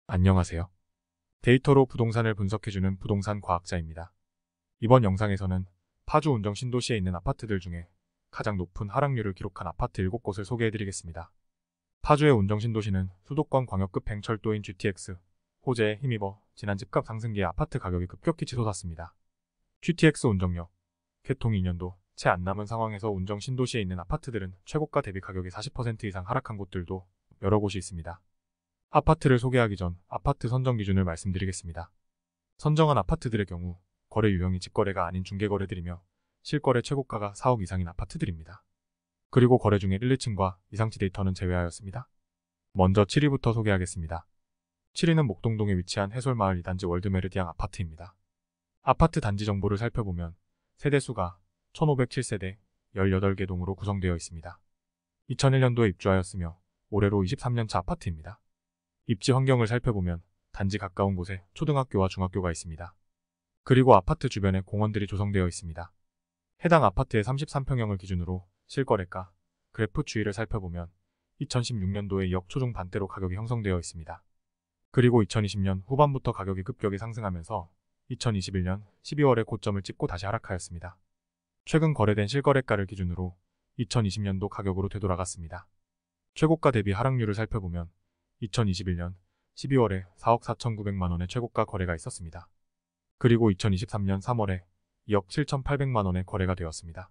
안녕하세요. 데이터로 부동산을 분석해주는 부동산 과학자입니다. 이번 영상에서는 파주 운정 신도시에 있는 아파트들 중에 가장 높은 하락률을 기록한 아파트 7곳을 소개해드리겠습니다. 파주의 운정 신도시는 수도권 광역급 행철도인 GTX, 호재에 힘입어 지난 집값 상승기에 아파트 가격이 급격히 치솟았습니다. GTX 운정역, 개통 2년도 채 안 남은 상황에서 운정 신도시에 있는 아파트들은 최고가 대비 가격이 40% 이상 하락한 곳들도 여러 곳이 있습니다. 아파트를 소개하기 전 아파트 선정 기준을 말씀드리겠습니다. 선정한 아파트들의 경우 거래 유형이 직거래가 아닌 중개거래들이며 실거래 최고가가 4억 이상인 아파트들입니다. 그리고 거래 중에 1, 2층과 이상치 데이터는 제외하였습니다. 먼저 7위부터 소개하겠습니다. 7위는 목동동에 위치한 해솔마을 2단지 월드메르디앙 아파트입니다. 아파트 단지 정보를 살펴보면 세대수가 1507세대 18개 동으로 구성되어 있습니다. 2001년도에 입주하였으며 올해로 23년차 아파트입니다. 입지 환경을 살펴보면 단지 가까운 곳에 초등학교와 중학교가 있습니다. 그리고 아파트 주변에 공원들이 조성되어 있습니다. 해당 아파트의 33평형을 기준으로 실거래가, 그래프 추이를 살펴보면 2016년도에 2억 초중 반대로 가격이 형성되어 있습니다. 그리고 2020년 후반부터 가격이 급격히 상승하면서 2021년 12월에 고점을 찍고 다시 하락하였습니다. 최근 거래된 실거래가를 기준으로 2020년도 가격으로 되돌아갔습니다. 최고가 대비 하락률을 살펴보면 2021년 12월에 4억 4,900만원의 최고가 거래가 있었습니다. 그리고 2023년 3월에 2억 7,800만원의 거래가 되었습니다.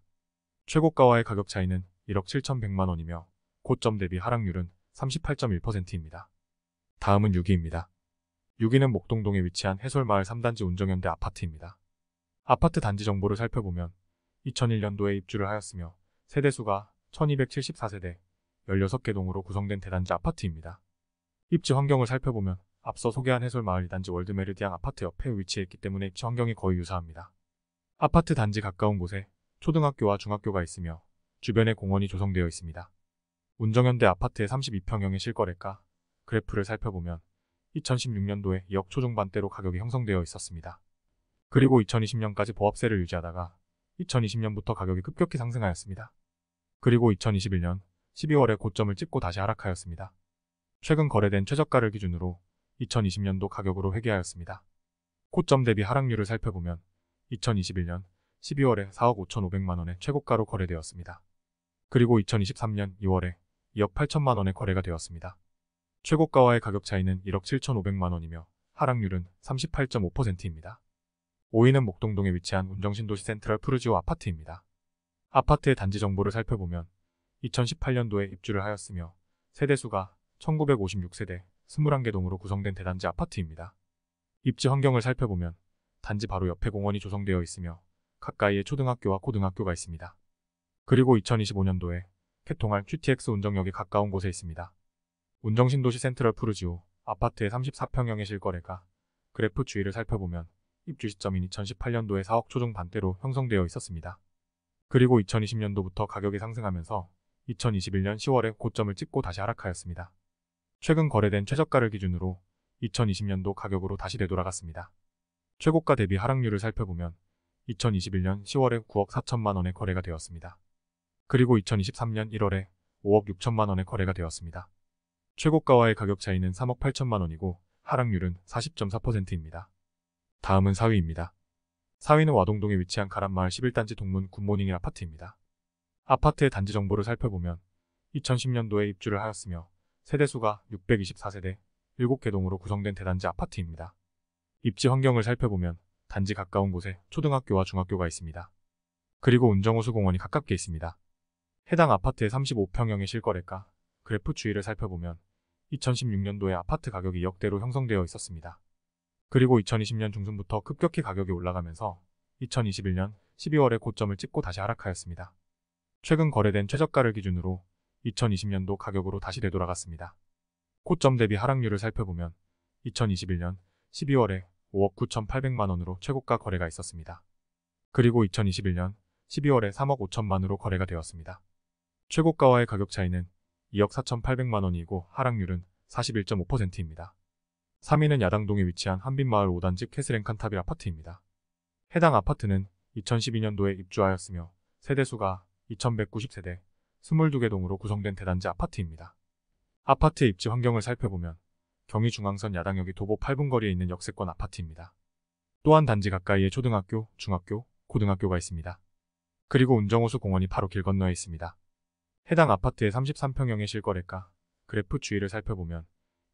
최고가와의 가격 차이는 1억 7,100만원이며 고점 대비 하락률은 38.1%입니다. 다음은 6위입니다. 6위는 목동동에 위치한 해솔마을 3단지 운정현대 아파트입니다. 아파트 단지 정보를 살펴보면 2001년도에 입주를 하였으며 세대수가 1274세대 16개 동으로 구성된 대단지 아파트입니다. 입지 환경을 살펴보면 앞서 소개한 해솔마을 2단지 월드메르디앙 아파트 옆에 위치해 있기 때문에 입지 환경이 거의 유사합니다. 아파트 단지 가까운 곳에 초등학교와 중학교가 있으며 주변에 공원이 조성되어 있습니다. 운정현대 아파트의 32평형의 실거래가, 그래프를 살펴보면 2016년도에 2억 초중반대로 가격이 형성되어 있었습니다. 그리고 2020년까지 보합세를 유지하다가 2020년부터 가격이 급격히 상승하였습니다. 그리고 2021년 12월에 고점을 찍고 다시 하락하였습니다. 최근 거래된 최저가를 기준으로 2020년도 가격으로 회귀하였습니다. 고점 대비 하락률을 살펴보면 2021년 12월에 4억 5,500만원의 최고가로 거래되었습니다. 그리고 2023년 2월에 2억 8천만원의 거래가 되었습니다. 최고가와의 가격 차이는 1억 7,500만원이며 하락률은 38.5%입니다. 5위는 목동동에 위치한 운정신도시 센트럴 푸르지오 아파트입니다. 아파트의 단지 정보를 살펴보면 2018년도에 입주를 하였으며 세대수가 1956세대 21개 동으로 구성된 대단지 아파트입니다. 입지 환경을 살펴보면 단지 바로 옆에 공원이 조성되어 있으며 가까이에 초등학교와 고등학교가 있습니다. 그리고 2025년도에 개통할 GTX 운정역이 가까운 곳에 있습니다. 운정신도시 센트럴 푸르지오 아파트의 34평형의 실거래가, 그래프 추이를 살펴보면 입주 시점인 2018년도에 4억 초중 반대로 형성되어 있었습니다. 그리고 2020년도부터 가격이 상승하면서 2021년 10월에 고점을 찍고 다시 하락하였습니다. 최근 거래된 최저가를 기준으로 2020년도 가격으로 다시 되돌아갔습니다. 최고가 대비 하락률을 살펴보면 2021년 10월에 9억 4천만원의 거래가 되었습니다. 그리고 2023년 1월에 5억 6천만원의 거래가 되었습니다. 최고가와의 가격 차이는 3억 8천만원이고 하락률은 40.4%입니다. 다음은 4위입니다. 4위는 와동동에 위치한 가란마을 11단지 동문 굿모닝 아파트입니다. 아파트의 단지 정보를 살펴보면 2010년도에 입주를 하였으며 세대수가 624세대 7개 동으로 구성된 대단지 아파트입니다. 입지 환경을 살펴보면 단지 가까운 곳에 초등학교와 중학교가 있습니다. 그리고 운정호수공원이 가깝게 있습니다. 해당 아파트의 35평형의 실거래가, 그래프 추이를 살펴보면 2016년도에 아파트 가격이 2억대로 형성되어 있었습니다. 그리고 2020년 중순부터 급격히 가격이 올라가면서 2021년 12월에 고점을 찍고 다시 하락하였습니다. 최근 거래된 최저가를 기준으로 2020년도 가격으로 다시 되돌아갔습니다. 고점 대비 하락률을 살펴보면 2021년 12월에 5억 9,800만원으로 최고가 거래가 있었습니다. 그리고 2021년 12월에 3억 5천만으로 거래가 되었습니다. 최고가와의 가격 차이는 2억 4,800만원이고 하락률은 41.5%입니다. 3위는 야당동에 위치한 한빛마을 5단지 캐슬앤칸타빌 아파트입니다. 해당 아파트는 2012년도에 입주하였으며 세대수가 2190세대 22개 동으로 구성된 대단지 아파트입니다. 아파트의 입지 환경을 살펴보면 경의중앙선 야당역이 도보 8분 거리에 있는 역세권 아파트입니다. 또한 단지 가까이에 초등학교, 중학교, 고등학교가 있습니다. 그리고 운정호수 공원이 바로 길 건너에 있습니다. 해당 아파트의 33평형의 실거래가 그래프 추이를 살펴보면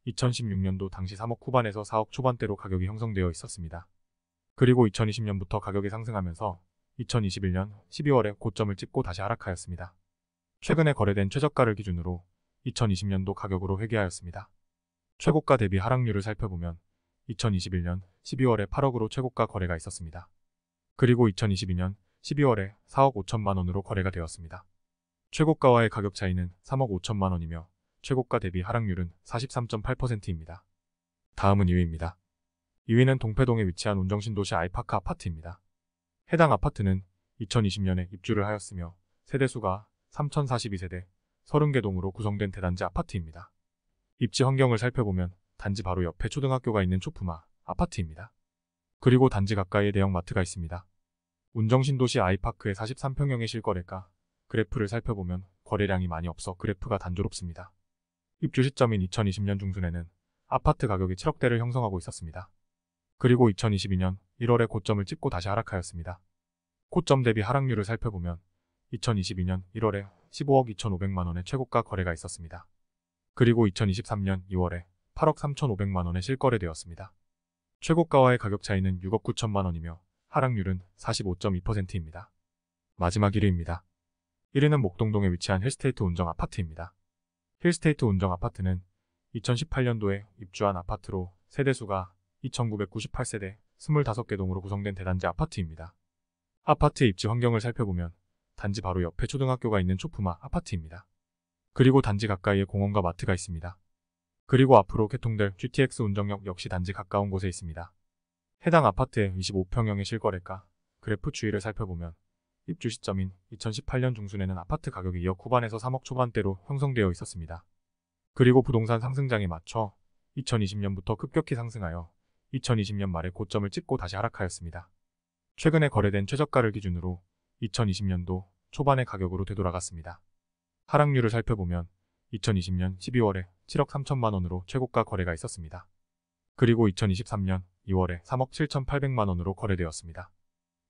2016년도 당시 3억 후반에서 4억 초반대로 가격이 형성되어 있었습니다. 그리고 2020년부터 가격이 상승하면서 2021년 12월에 고점을 찍고 다시 하락하였습니다. 최근에 거래된 최저가를 기준으로 2020년도 가격으로 회귀하였습니다. 최고가 대비 하락률을 살펴보면 2021년 12월에 8억으로 최고가 거래가 있었습니다. 그리고 2022년 12월에 4억 5천만 원으로 거래가 되었습니다. 최고가와의 가격 차이는 3억 5천만 원이며 최고가 대비 하락률은 43.8%입니다. 다음은 2위입니다. 2위는 동패동에 위치한 운정신도시 아이파크 아파트입니다. 해당 아파트는 2020년에 입주를 하였으며 세대수가 3042세대 30개 동으로 구성된 대단지 아파트입니다. 입지 환경을 살펴보면 단지 바로 옆에 초등학교가 있는 초품화 아파트입니다. 그리고 단지 가까이에 대형마트가 있습니다. 운정신도시 아이파크의 43평형의 실거래가 그래프를 살펴보면 거래량이 많이 없어 그래프가 단조롭습니다. 입주 시점인 2020년 중순에는 아파트 가격이 7억대를 형성하고 있었습니다. 그리고 2022년 1월에 고점을 찍고 다시 하락하였습니다. 고점 대비 하락률을 살펴보면 2022년 1월에 15억 2,500만 원의 최고가 거래가 있었습니다. 그리고 2023년 2월에 8억 3,500만 원에 실거래되었습니다. 최고가와의 가격 차이는 6억 9천만 원이며 하락률은 45.2%입니다. 마지막 1위입니다. 1위는 목동동에 위치한 힐스테이트 운정 아파트입니다. 힐스테이트 운정 아파트는 2018년도에 입주한 아파트로 세대수가 2,998세대 25개 동으로 구성된 대단지 아파트입니다. 아파트의 입지 환경을 살펴보면 단지 바로 옆에 초등학교가 있는 초품화 아파트입니다. 그리고 단지 가까이에 공원과 마트가 있습니다. 그리고 앞으로 개통될 GTX 운정역 역시 단지 가까운 곳에 있습니다. 해당 아파트의 25평형의 실거래가 그래프 추이를 살펴보면 입주 시점인 2018년 중순에는 아파트 가격이 2억 후반에서 3억 초반대로 형성되어 있었습니다. 그리고 부동산 상승장에 맞춰 2020년부터 급격히 상승하여 2020년 말에 고점을 찍고 다시 하락하였습니다. 최근에 거래된 최저가를 기준으로 2020년도 초반의 가격으로 되돌아갔습니다. 하락률을 살펴보면 2020년 12월에 7억 3천만 원으로 최고가 거래가 있었습니다. 그리고 2023년 2월에 3억 7,800만 원으로 거래되었습니다.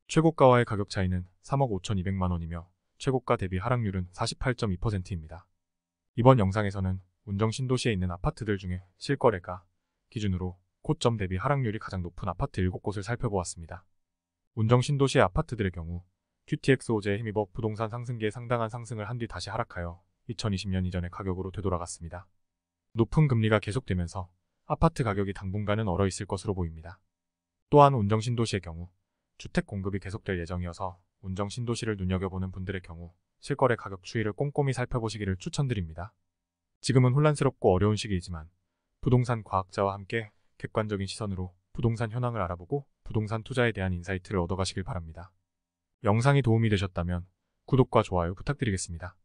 최고가와의 가격 차이는 3억 5,200만 원이며 최고가 대비 하락률은 48.2%입니다. 이번 영상에서는 운정신도시에 있는 아파트들 중에 실거래가 기준으로 고점 대비 하락률이 가장 높은 아파트 7곳을 살펴보았습니다. 운정신도시의 아파트들의 경우 QTX 호재에 힘입어 부동산 상승기에 상당한 상승을 한 뒤 다시 하락하여 2020년 이전의 가격으로 되돌아갔습니다. 높은 금리가 계속되면서 아파트 가격이 당분간은 얼어 있을 것으로 보입니다. 또한 운정신도시의 경우 주택 공급이 계속될 예정이어서 운정신도시를 눈여겨보는 분들의 경우 실거래 가격 추이를 꼼꼼히 살펴보시기를 추천드립니다. 지금은 혼란스럽고 어려운 시기이지만 부동산 과학자와 함께 객관적인 시선으로 부동산 현황을 알아보고 부동산 투자에 대한 인사이트를 얻어가시길 바랍니다. 영상이 도움이 되셨다면 구독과 좋아요 부탁드리겠습니다.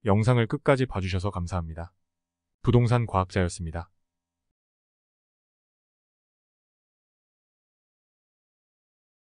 영상을 끝까지 봐주셔서 감사합니다. 부동산 과학자였습니다.